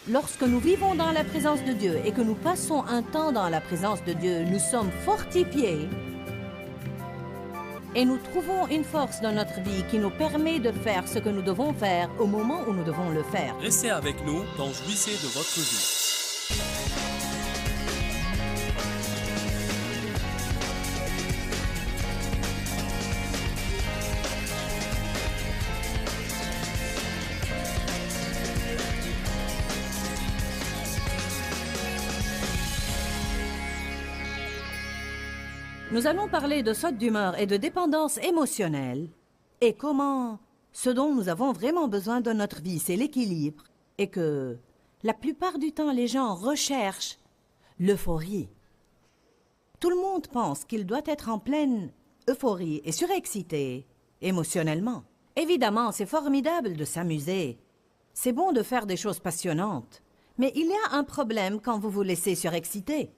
Lorsque nous vivons dans la présence de Dieu et que nous passons un temps dans la présence de Dieu, nous sommes fortifiés et nous trouvons une force dans notre vie qui nous permet de faire ce que nous devons faire au moment où nous devons le faire. Restez avec nous dans Jouissez de votre vie. Nous allons parler de saute d'humeur et de dépendance émotionnelle et comment ce dont nous avons vraiment besoin dans notre vie, c'est l'équilibre et que la plupart du temps, les gens recherchent l'euphorie. Tout le monde pense qu'il doit être en pleine euphorie et surexcité émotionnellement. Évidemment, c'est formidable de s'amuser. C'est bon de faire des choses passionnantes. Mais il y a un problème quand vous vous laissez surexciter.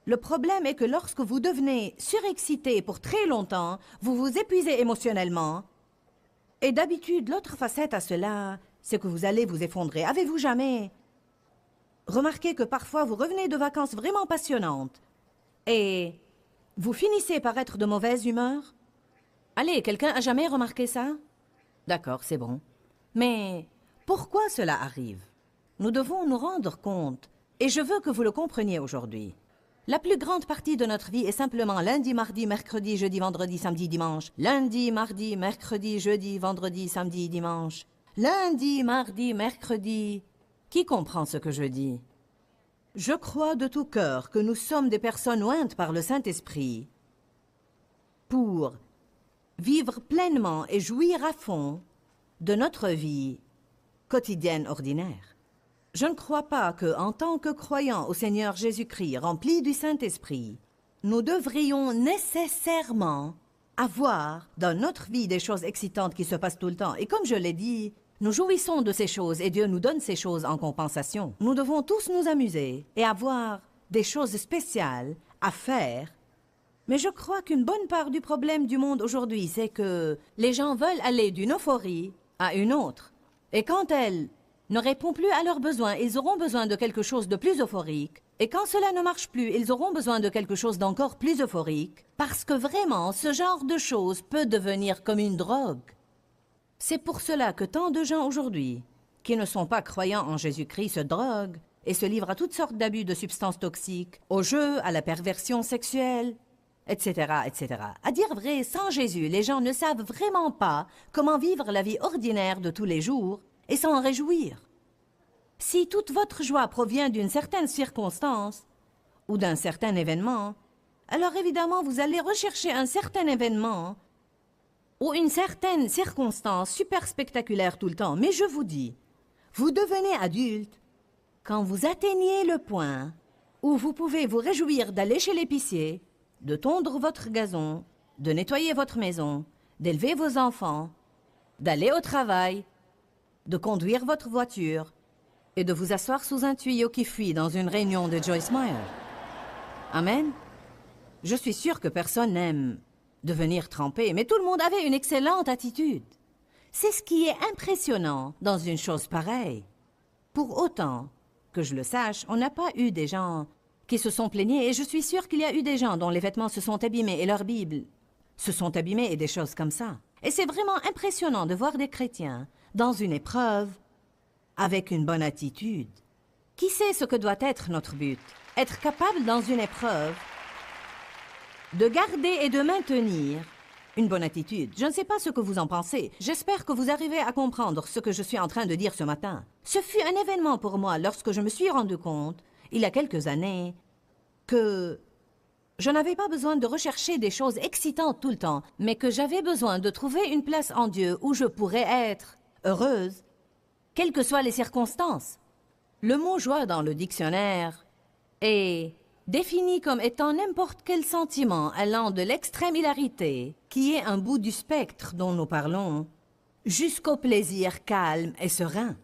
Le problème est que lorsque vous devenez surexcité pour très longtemps, vous vous épuisez émotionnellement. Et d'habitude, l'autre facette à cela, c'est que vous allez vous effondrer. Avez-vous jamais remarqué que parfois vous revenez de vacances vraiment passionnantes et vous finissez par être de mauvaise humeur? Allez, quelqu'un a jamais remarqué ça? D'accord, c'est bon. Mais pourquoi cela arrive? Nous devons nous rendre compte, et je veux que vous le compreniez aujourd'hui. La plus grande partie de notre vie est simplement lundi, mardi, mercredi, jeudi, vendredi, samedi, dimanche. Lundi, mardi, mercredi, jeudi, vendredi, samedi, dimanche. Lundi, mardi, mercredi. Qui comprend ce que je dis? Je crois de tout cœur que nous sommes des personnes ointes par le Saint-Esprit pour vivre pleinement et jouir à fond de notre vie quotidienne ordinaire. Je ne crois pas que, en tant que croyants au Seigneur Jésus-Christ, remplis du Saint-Esprit, nous devrions nécessairement avoir dans notre vie des choses excitantes qui se passent tout le temps. Et comme je l'ai dit, nous jouissons de ces choses et Dieu nous donne ces choses en compensation. Nous devons tous nous amuser et avoir des choses spéciales à faire. Mais je crois qu'une bonne part du problème du monde aujourd'hui, c'est que les gens veulent aller d'une euphorie à une autre. Et quand elles ne répond plus à leurs besoins, ils auront besoin de quelque chose de plus euphorique. Et quand cela ne marche plus, ils auront besoin de quelque chose d'encore plus euphorique, parce que vraiment, ce genre de choses peut devenir comme une drogue. C'est pour cela que tant de gens aujourd'hui, qui ne sont pas croyants en Jésus-Christ, se droguent et se livrent à toutes sortes d'abus de substances toxiques, au jeu, à la perversion sexuelle, etc., etc. À dire vrai, sans Jésus, les gens ne savent vraiment pas comment vivre la vie ordinaire de tous les jours, et s'en réjouir. Si toute votre joie provient d'une certaine circonstance ou d'un certain événement, alors évidemment vous allez rechercher un certain événement ou une certaine circonstance super spectaculaire tout le temps. Mais je vous dis, vous devenez adulte quand vous atteignez le point où vous pouvez vous réjouir d'aller chez l'épicier, de tondre votre gazon, de nettoyer votre maison, d'élever vos enfants, d'aller au travail, de conduire votre voiture et de vous asseoir sous un tuyau qui fuit dans une réunion de Joyce Meyer. Amen. Je suis sûre que personne n'aime devenir trempé, mais tout le monde avait une excellente attitude. C'est ce qui est impressionnant dans une chose pareille. Pour autant que je le sache, on n'a pas eu des gens qui se sont plaignés, et je suis sûre qu'il y a eu des gens dont les vêtements se sont abîmés et leur Bible se sont abîmés et des choses comme ça. Et c'est vraiment impressionnant de voir des chrétiens dans une épreuve, avec une bonne attitude. Qui sait ce que doit être notre but? Être capable dans une épreuve de garder et de maintenir une bonne attitude. Je ne sais pas ce que vous en pensez. J'espère que vous arrivez à comprendre ce que je suis en train de dire ce matin. Ce fut un événement pour moi lorsque je me suis rendu compte, il y a quelques années, que je n'avais pas besoin de rechercher des choses excitantes tout le temps, mais que j'avais besoin de trouver une place en Dieu où je pourrais être heureuse, quelles que soient les circonstances. Le mot joie dans le dictionnaire est défini comme étant n'importe quel sentiment allant de l'extrême hilarité, qui est un bout du spectre dont nous parlons, jusqu'au plaisir calme et serein.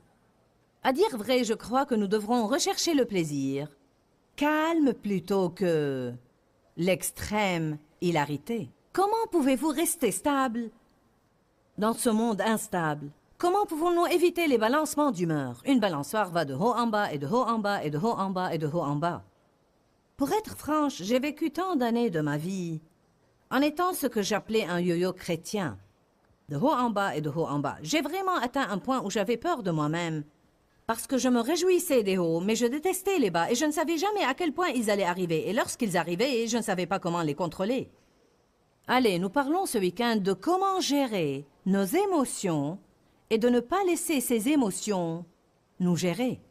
À dire vrai, je crois que nous devrons rechercher le plaisir calme plutôt que l'extrême hilarité. Comment pouvez-vous rester stable dans ce monde instable? Comment pouvons-nous éviter les balancements d'humeur? Une balançoire va de haut en bas et de haut en bas et de haut en bas et de haut en bas. Pour être franche, j'ai vécu tant d'années de ma vie en étant ce que j'appelais un yo-yo chrétien. De haut en bas et de haut en bas. J'ai vraiment atteint un point où j'avais peur de moi-même parce que je me réjouissais des hauts, mais je détestais les bas et je ne savais jamais à quel point ils allaient arriver. Et lorsqu'ils arrivaient, je ne savais pas comment les contrôler. Allez, nous parlons ce week-end de comment gérer nos émotions et de ne pas laisser ces émotions nous gérer.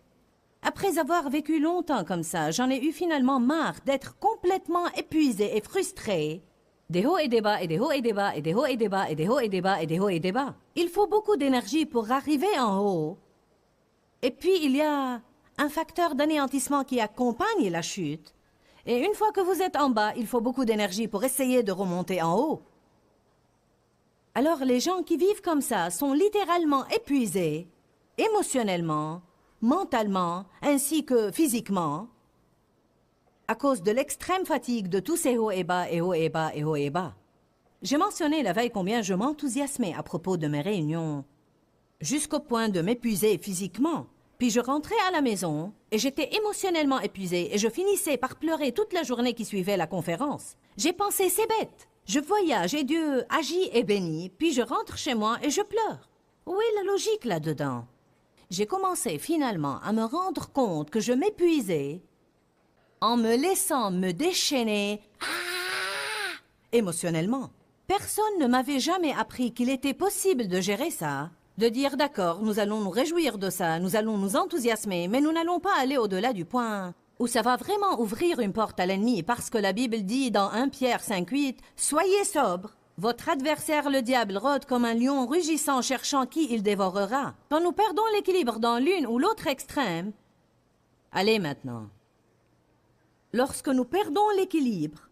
Après avoir vécu longtemps comme ça, j'en ai eu finalement marre d'être complètement épuisée et frustrée. Des hauts et des bas, et des hauts et des bas, et des hauts et des bas, et des hauts et des bas, et des hauts et des bas. Il faut beaucoup d'énergie pour arriver en haut. Et puis, il y a un facteur d'anéantissement qui accompagne la chute. Et une fois que vous êtes en bas, il faut beaucoup d'énergie pour essayer de remonter en haut. Alors, les gens qui vivent comme ça sont littéralement épuisés, émotionnellement, mentalement, ainsi que physiquement, à cause de l'extrême fatigue de tous ces hauts et bas et hauts et bas et hauts et bas. J'ai mentionné la veille combien je m'enthousiasmais à propos de mes réunions, jusqu'au point de m'épuiser physiquement. Puis je rentrais à la maison et j'étais émotionnellement épuisée et je finissais par pleurer toute la journée qui suivait la conférence. J'ai pensé, c'est bête. Je voyage et Dieu agit et bénit, puis je rentre chez moi et je pleure. Où est la logique là-dedans? J'ai commencé finalement à me rendre compte que je m'épuisais en me laissant me déchaîner émotionnellement. Personne ne m'avait jamais appris qu'il était possible de gérer ça, de dire d'accord, nous allons nous réjouir de ça, nous allons nous enthousiasmer, mais nous n'allons pas aller au-delà du point où ça va vraiment ouvrir une porte à l'ennemi, parce que la Bible dit dans 1 Pierre 5,8 « Soyez sobres, votre adversaire le diable rôde comme un lion rugissant cherchant qui il dévorera. » Quand nous perdons l'équilibre dans l'une ou l'autre extrême, allez maintenant. Lorsque nous perdons l'équilibre,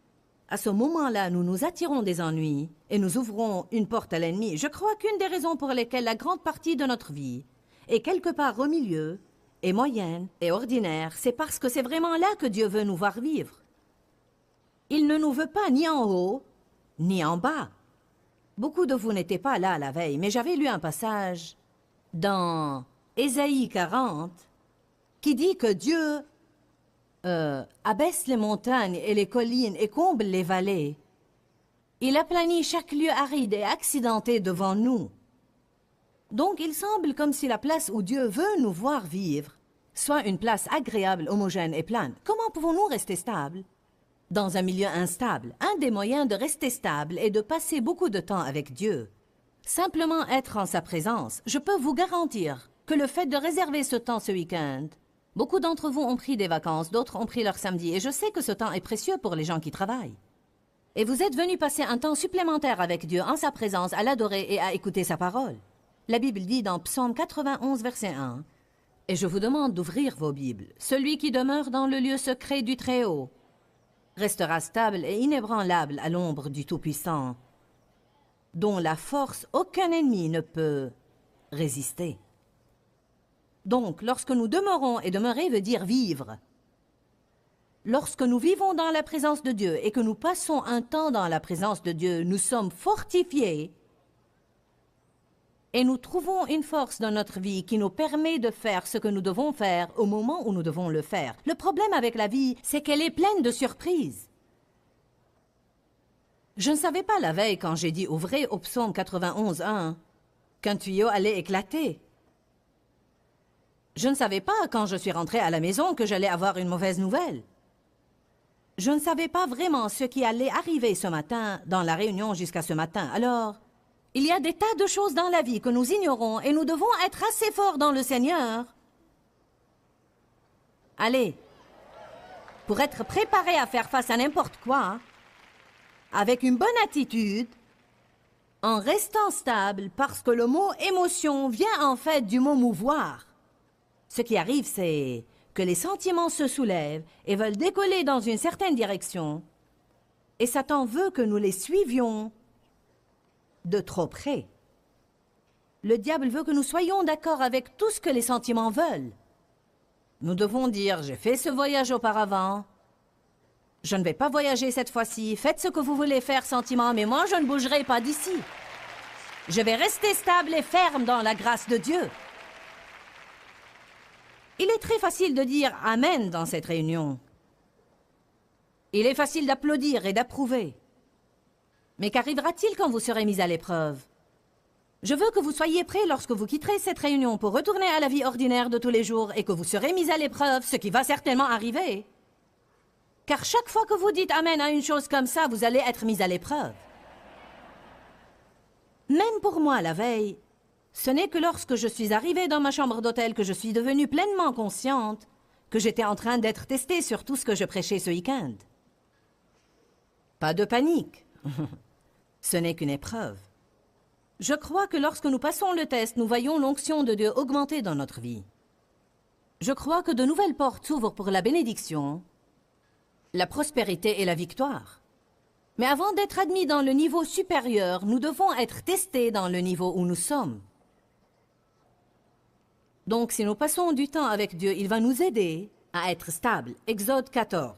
à ce moment-là, nous nous attirons des ennuis et nous ouvrons une porte à l'ennemi. Je crois qu'une des raisons pour lesquelles la grande partie de notre vie est quelque part au milieu, et moyenne et ordinaire, c'est parce que c'est vraiment là que Dieu veut nous voir vivre. Il ne nous veut pas ni en haut, ni en bas. Beaucoup de vous n'étaient pas là la veille, mais j'avais lu un passage dans Ésaïe 40 qui dit que Dieu abaisse les montagnes et les collines et comble les vallées. Il aplanit chaque lieu aride et accidenté devant nous. Donc il semble comme si la place où Dieu veut nous voir vivre soit une place agréable, homogène et plane. Comment pouvons-nous rester stables dans un milieu instable? Un des moyens de rester stable est de passer beaucoup de temps avec Dieu. Simplement être en sa présence. Je peux vous garantir que le fait de réserver ce temps ce week-end, beaucoup d'entre vous ont pris des vacances, d'autres ont pris leur samedi, et je sais que ce temps est précieux pour les gens qui travaillent. Et vous êtes venus passer un temps supplémentaire avec Dieu en sa présence, à l'adorer et à écouter sa parole. La Bible dit dans Psaume 91, verset 1, « Et je vous demande d'ouvrir vos Bibles. Celui qui demeure dans le lieu secret du Très-Haut restera stable et inébranlable à l'ombre du Tout-Puissant, dont la force aucun ennemi ne peut résister. » Donc, lorsque nous demeurons, et demeurer veut dire vivre, lorsque nous vivons dans la présence de Dieu et que nous passons un temps dans la présence de Dieu, nous sommes fortifiés et nous trouvons une force dans notre vie qui nous permet de faire ce que nous devons faire au moment où nous devons le faire. Le problème avec la vie, c'est qu'elle est pleine de surprises. Je ne savais pas la veille, quand j'ai dit « Ouvrez au psaume 91, 1 » qu'un tuyau allait éclater. Je ne savais pas, quand je suis rentrée à la maison, que j'allais avoir une mauvaise nouvelle. Je ne savais pas vraiment ce qui allait arriver ce matin, dans la réunion jusqu'à ce matin. Alors, il y a des tas de choses dans la vie que nous ignorons et nous devons être assez forts dans le Seigneur. Allez, pour être préparés à faire face à n'importe quoi, avec une bonne attitude, en restant stable, parce que le mot « émotion » vient en fait du mot « mouvoir ». Ce qui arrive, c'est que les sentiments se soulèvent et veulent décoller dans une certaine direction, et Satan veut que nous les suivions de trop près. Le diable veut que nous soyons d'accord avec tout ce que les sentiments veulent. Nous devons dire « J'ai fait ce voyage auparavant, je ne vais pas voyager cette fois-ci, faites ce que vous voulez faire, sentiment, mais moi je ne bougerai pas d'ici. » Je vais rester stable et ferme dans la grâce de Dieu. Il est très facile de dire « Amen » dans cette réunion. Il est facile d'applaudir et d'approuver. Mais qu'arrivera-t-il quand vous serez mis à l'épreuve? Je veux que vous soyez prêts lorsque vous quitterez cette réunion pour retourner à la vie ordinaire de tous les jours et que vous serez mis à l'épreuve, ce qui va certainement arriver. Car chaque fois que vous dites « Amen » à une chose comme ça, vous allez être mis à l'épreuve. Même pour moi, la veille, ce n'est que lorsque je suis arrivée dans ma chambre d'hôtel que je suis devenue pleinement consciente que j'étais en train d'être testée sur tout ce que je prêchais ce week-end. Pas de panique. Ce n'est qu'une épreuve. Je crois que lorsque nous passons le test, nous voyons l'onction de Dieu augmenter dans notre vie. Je crois que de nouvelles portes s'ouvrent pour la bénédiction, la prospérité et la victoire. Mais avant d'être admis dans le niveau supérieur, nous devons être testés dans le niveau où nous sommes. Donc, si nous passons du temps avec Dieu, il va nous aider à être stables. Exode 14.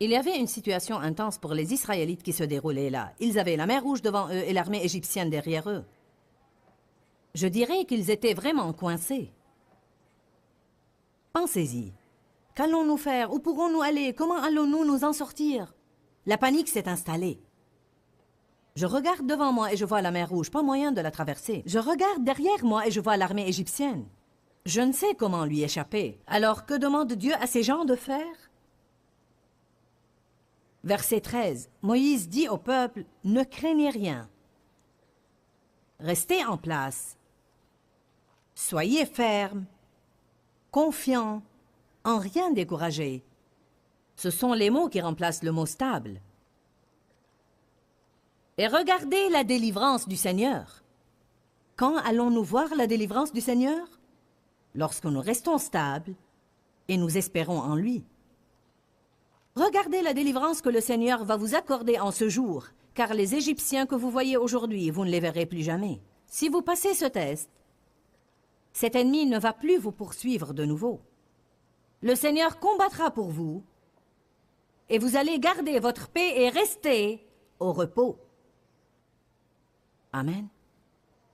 Il y avait une situation intense pour les Israélites qui se déroulait là. Ils avaient la mer Rouge devant eux et l'armée égyptienne derrière eux. Je dirais qu'ils étaient vraiment coincés. Pensez-y. Qu'allons-nous faire? Où pourrons-nous aller? Comment allons-nous nous en sortir? La panique s'est installée. Je regarde devant moi et je vois la mer Rouge, pas moyen de la traverser. Je regarde derrière moi et je vois l'armée égyptienne. Je ne sais comment lui échapper. Alors que demande Dieu à ces gens de faire? Verset 13, Moïse dit au peuple, « Ne craignez rien. Restez en place. Soyez fermes, confiants, en rien découragés. » Ce sont les mots qui remplacent le mot « stable ». Et regardez la délivrance du Seigneur. Quand allons-nous voir la délivrance du Seigneur? Lorsque nous restons stables et nous espérons en lui. Regardez la délivrance que le Seigneur va vous accorder en ce jour, car les Égyptiens que vous voyez aujourd'hui, vous ne les verrez plus jamais. Si vous passez ce test, cet ennemi ne va plus vous poursuivre de nouveau. Le Seigneur combattra pour vous, et vous allez garder votre paix et rester au repos. Amen.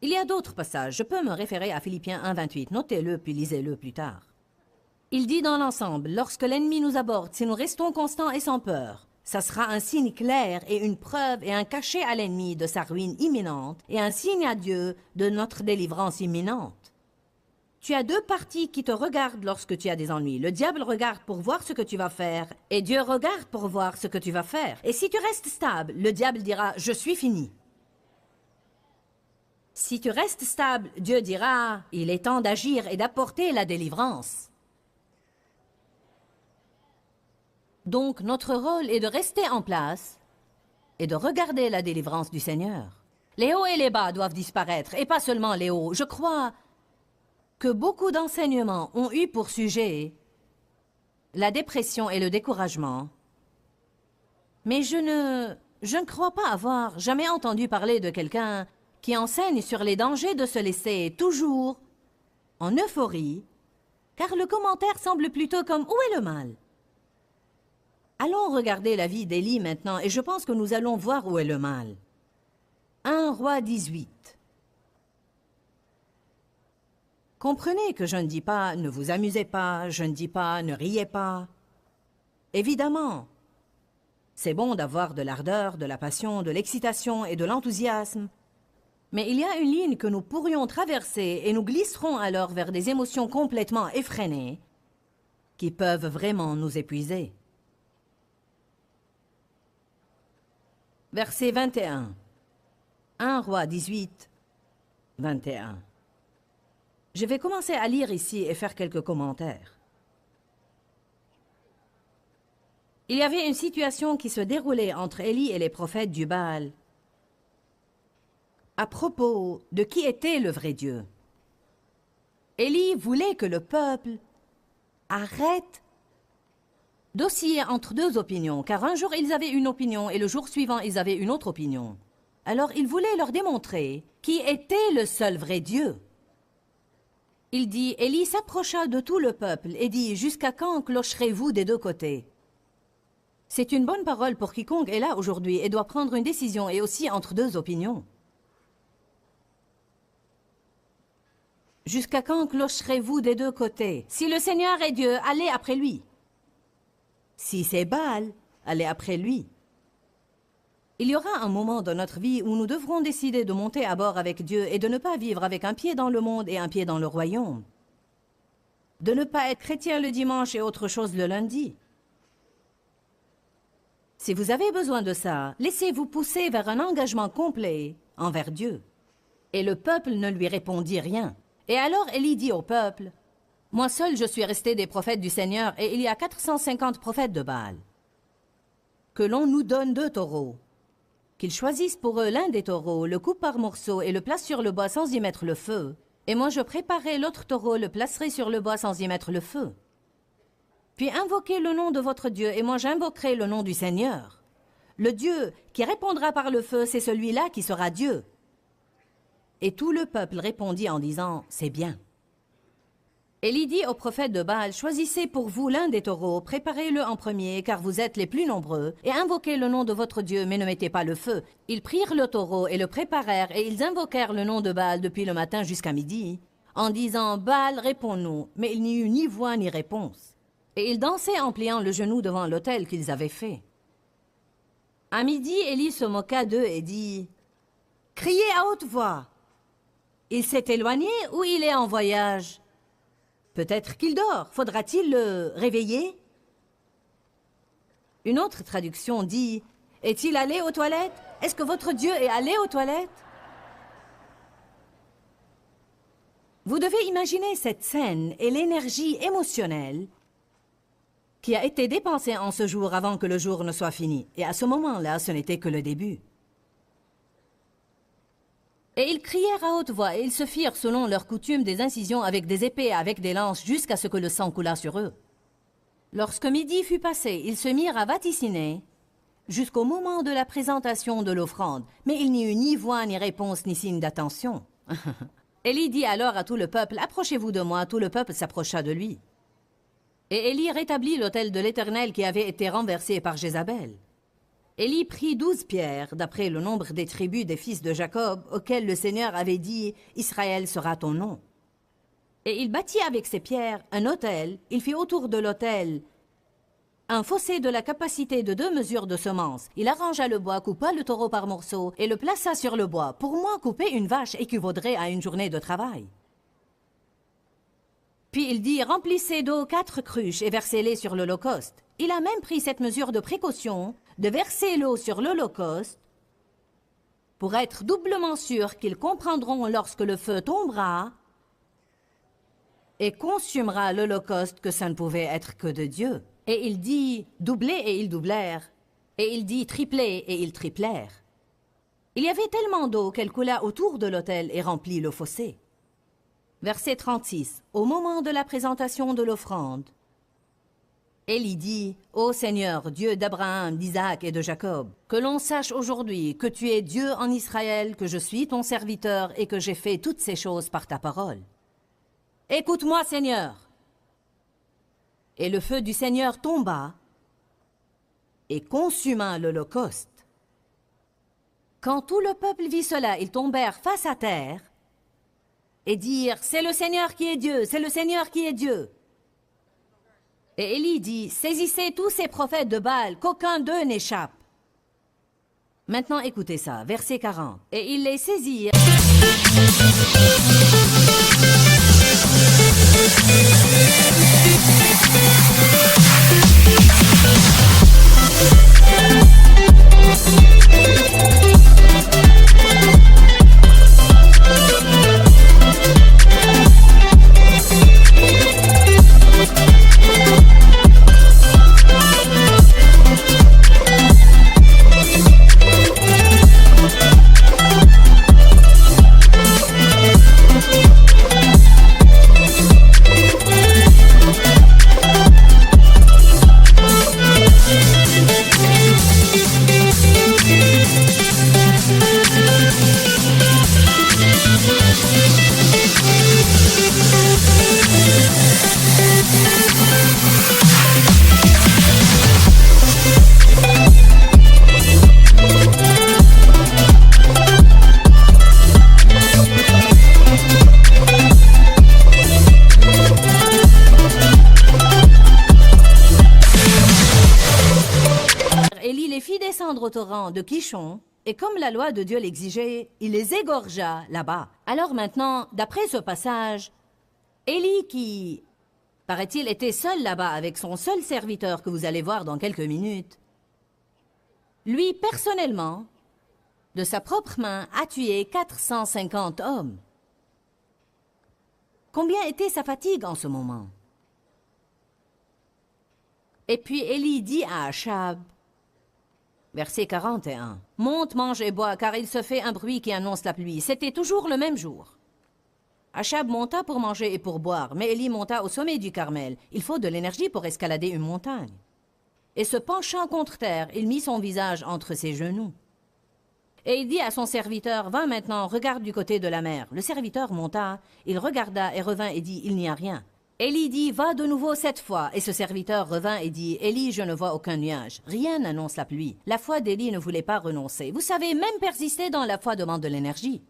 Il y a d'autres passages. Je peux me référer à Philippiens 1,28. Notez-le puis lisez-le plus tard. Il dit dans l'ensemble, lorsque l'ennemi nous aborde, si nous restons constants et sans peur, ça sera un signe clair et une preuve et un cachet à l'ennemi de sa ruine imminente et un signe à Dieu de notre délivrance imminente. Tu as deux parties qui te regardent lorsque tu as des ennuis. Le diable regarde pour voir ce que tu vas faire et Dieu regarde pour voir ce que tu vas faire. Et si tu restes stable, le diable dira « Je suis fini ». Si tu restes stable, Dieu dira « Il est temps d'agir et d'apporter la délivrance ». Donc, notre rôle est de rester en place et de regarder la délivrance du Seigneur. Les hauts et les bas doivent disparaître, et pas seulement les hauts. Je crois que beaucoup d'enseignements ont eu pour sujet la dépression et le découragement. Mais je ne crois pas avoir jamais entendu parler de quelqu'un qui enseigne sur les dangers de se laisser toujours en euphorie, car le commentaire semble plutôt comme « Où est le mal ?» Allons regarder la vie d'Élie maintenant, et je pense que nous allons voir où est le mal. 1 Roi 18. Comprenez que je ne dis pas « ne vous amusez pas », je ne dis pas « ne riez pas ». Évidemment, c'est bon d'avoir de l'ardeur, de la passion, de l'excitation et de l'enthousiasme. Mais il y a une ligne que nous pourrions traverser et nous glisserons alors vers des émotions complètement effrénées qui peuvent vraiment nous épuiser. Verset 21. 1 Roi 18, 21. Je vais commencer à lire ici et faire quelques commentaires. Il y avait une situation qui se déroulait entre Élie et les prophètes du Baal à propos de qui était le vrai Dieu. Élie voulait que le peuple arrête d'osciller entre deux opinions, car un jour ils avaient une opinion et le jour suivant ils avaient une autre opinion. Alors il voulait leur démontrer qui était le seul vrai Dieu. Il dit, Élie s'approcha de tout le peuple et dit, jusqu'à quand clocherez-vous des deux côtés? C'est une bonne parole pour quiconque est là aujourd'hui et doit prendre une décision et aussi entre deux opinions. Jusqu'à quand clocherez-vous des deux côtés? Si le Seigneur est Dieu, allez après lui. Si c'est Baal, allez après lui. Il y aura un moment dans notre vie où nous devrons décider de monter à bord avec Dieu et de ne pas vivre avec un pied dans le monde et un pied dans le royaume. De ne pas être chrétien le dimanche et autre chose le lundi. Si vous avez besoin de ça, laissez-vous pousser vers un engagement complet envers Dieu. Et le peuple ne lui répondit rien. Et alors Élie dit au peuple, « Moi seul je suis resté des prophètes du Seigneur et il y a 450 prophètes de Baal. Que l'on nous donne 2 taureaux. Qu'ils choisissent pour eux l'un des taureaux, le coupent par morceaux et le placent sur le bois sans y mettre le feu. Et moi je préparerai l'autre taureau, le placerai sur le bois sans y mettre le feu. Puis invoquez le nom de votre Dieu et moi j'invoquerai le nom du Seigneur. Le Dieu qui répondra par le feu, c'est celui-là qui sera Dieu. » Et tout le peuple répondit en disant, « C'est bien. » Élie dit au prophète de Baal, « Choisissez pour vous l'un des taureaux, préparez-le en premier, car vous êtes les plus nombreux, et invoquez le nom de votre Dieu, mais ne mettez pas le feu. » Ils prirent le taureau et le préparèrent, et ils invoquèrent le nom de Baal depuis le matin jusqu'à midi, en disant, « Baal, réponds-nous. » Mais il n'y eut ni voix ni réponse. Et ils dansaient en pliant le genou devant l'autel qu'ils avaient fait. À midi, Élie se moqua d'eux et dit, « Criez à haute voix. Il s'est éloigné ou il est en voyage? Peut-être qu'il dort. Faudra-t-il le réveiller? » Une autre traduction dit, « Est-il allé aux toilettes? Est-ce que votre Dieu est allé aux toilettes? » Vous devez imaginer cette scène et l'énergie émotionnelle qui a été dépensée en ce jour avant que le jour ne soit fini. Et à ce moment-là, ce n'était que le début. Et ils crièrent à haute voix, et ils se firent, selon leur coutume, des incisions avec des épées et avec des lances, jusqu'à ce que le sang coulât sur eux. Lorsque midi fut passé, ils se mirent à vaticiner, jusqu'au moment de la présentation de l'offrande. Mais il n'y eut ni voix, ni réponse, ni signe d'attention. Élie dit alors à tout le peuple, « Approchez-vous de moi. » Tout le peuple s'approcha de lui. Et Élie rétablit l'autel de l'Éternel qui avait été renversé par Jézabel. Élie prit 12 pierres, d'après le nombre des tribus des fils de Jacob, auxquels le Seigneur avait dit « Israël sera ton nom ». Et il bâtit avec ces pierres un autel, il fit autour de l'autel un fossé de la capacité de 2 mesures de semences. Il arrangea le bois, coupa le taureau par morceaux et le plaça sur le bois. Pour moi, couper une vache équivaudrait à une journée de travail. Puis il dit, remplissez d'eau 4 cruches et versez-les sur l'Holocauste. Il a même pris cette mesure de précaution de verser l'eau sur l'Holocauste pour être doublement sûr qu'ils comprendront lorsque le feu tombera et consumera l'Holocauste que ça ne pouvait être que de Dieu. Et il dit, doublez et ils doublèrent. Et il dit, triplez et ils triplèrent. Il y avait tellement d'eau qu'elle coula autour de l'autel et remplit le fossé. Verset 36. Au moment de la présentation de l'offrande, Élie dit, « Ô Seigneur, Dieu d'Abraham, d'Isaac et de Jacob, que l'on sache aujourd'hui que tu es Dieu en Israël, que je suis ton serviteur et que j'ai fait toutes ces choses par ta parole. Écoute-moi, Seigneur. » Et le feu du Seigneur tomba et consuma l'Holocauste. Quand tout le peuple vit cela, ils tombèrent face à terre et dirent, « C'est le Seigneur qui est Dieu, c'est le Seigneur qui est Dieu. » Et Élie dit, « Saisissez tous ces prophètes de Baal, qu'aucun d'eux n'échappe. » Maintenant écoutez ça, verset 40. Et ils les saisirent. descendre au torrent de Kishon, et comme la loi de Dieu l'exigeait, il les égorgea là-bas. Alors maintenant, d'après ce passage, Élie qui, paraît-il, était seul là-bas avec son seul serviteur que vous allez voir dans quelques minutes, lui, personnellement, de sa propre main, a tué 450 hommes. Combien était sa fatigue en ce moment? Et puis Élie dit à Achab, verset 41, « Monte, mange et bois, car il se fait un bruit qui annonce la pluie. » C'était toujours le même jour. Achab monta pour manger et pour boire, mais Élie monta au sommet du Carmel. Il faut de l'énergie pour escalader une montagne. Et se penchant contre terre, il mit son visage entre ses genoux. Et il dit à son serviteur, « Va maintenant, regarde du côté de la mer. » Le serviteur monta, il regarda et revint et dit, « Il n'y a rien. » Élie dit, « Va de nouveau 7 fois. » Et ce serviteur revint et dit, « Élie, je ne vois aucun nuage. Rien n'annonce la pluie. » La foi d'Élie ne voulait pas renoncer. Vous savez, même persister dans la foi demande de l'énergie.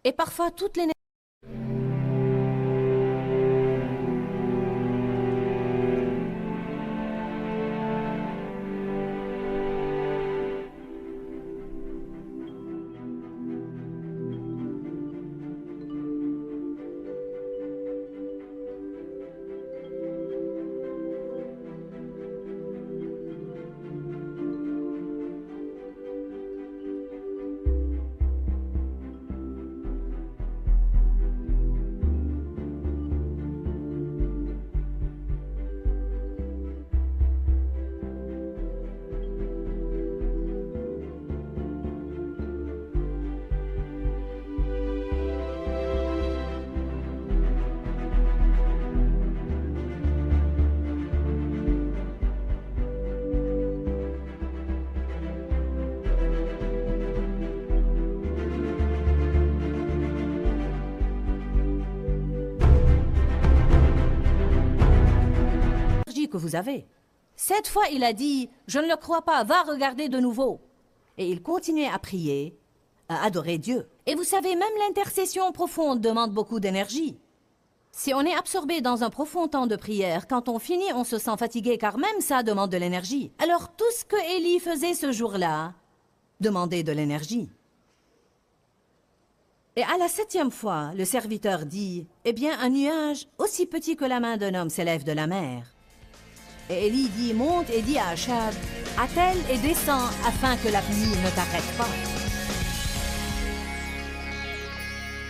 Et parfois, toute l'énergie... que vous avez. 7 fois, il a dit, « Je ne le crois pas, va regarder de nouveau. » Et il continuait à prier, à adorer Dieu. Et vous savez, même l'intercession profonde demande beaucoup d'énergie. Si on est absorbé dans un profond temps de prière, quand on finit, on se sent fatigué, car même ça demande de l'énergie. Alors tout ce que Élie faisait ce jour-là demandait de l'énergie. Et à la 7e fois, le serviteur dit, « Eh bien, un nuage aussi petit que la main d'un homme s'élève de la mer. » Et Élie dit, monte et dit à Achab, attelle et descends afin que la pluie ne t'arrête pas.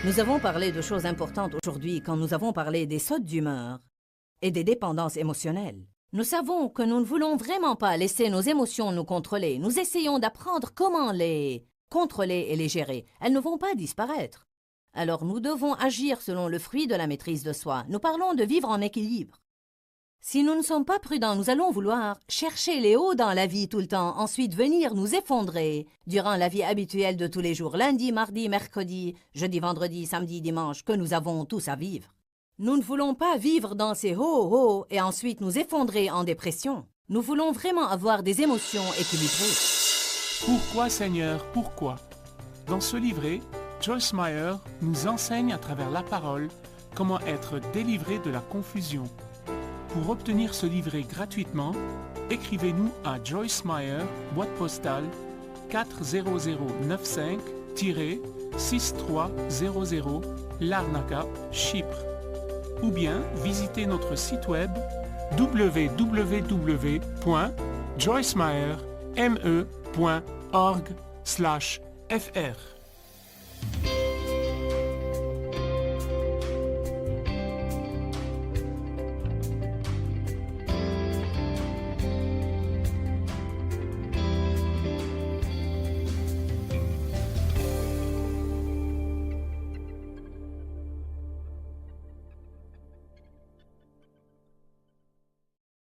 Nous avons parlé de choses importantes aujourd'hui quand nous avons parlé des sautes d'humeur et des dépendances émotionnelles. Nous savons que nous ne voulons vraiment pas laisser nos émotions nous contrôler. Nous essayons d'apprendre comment les contrôler et les gérer. Elles ne vont pas disparaître. Alors nous devons agir selon le fruit de la maîtrise de soi. Nous parlons de vivre en équilibre. Si nous ne sommes pas prudents, nous allons vouloir chercher les hauts dans la vie tout le temps, ensuite venir nous effondrer durant la vie habituelle de tous les jours, lundi, mardi, mercredi, jeudi, vendredi, samedi, dimanche, que nous avons tous à vivre. Nous ne voulons pas vivre dans ces hauts et ensuite nous effondrer en dépression. Nous voulons vraiment avoir des émotions équilibrées. Pourquoi, Seigneur, pourquoi? Dans ce livret, Joyce Meyer nous enseigne à travers la parole comment être délivré de la confusion. Pour obtenir ce livret gratuitement, écrivez-nous à Joyce Meyer, boîte postale 40095-6300, Larnaca, Chypre. Ou bien visitez notre site web www.joycemeyer.org/fr.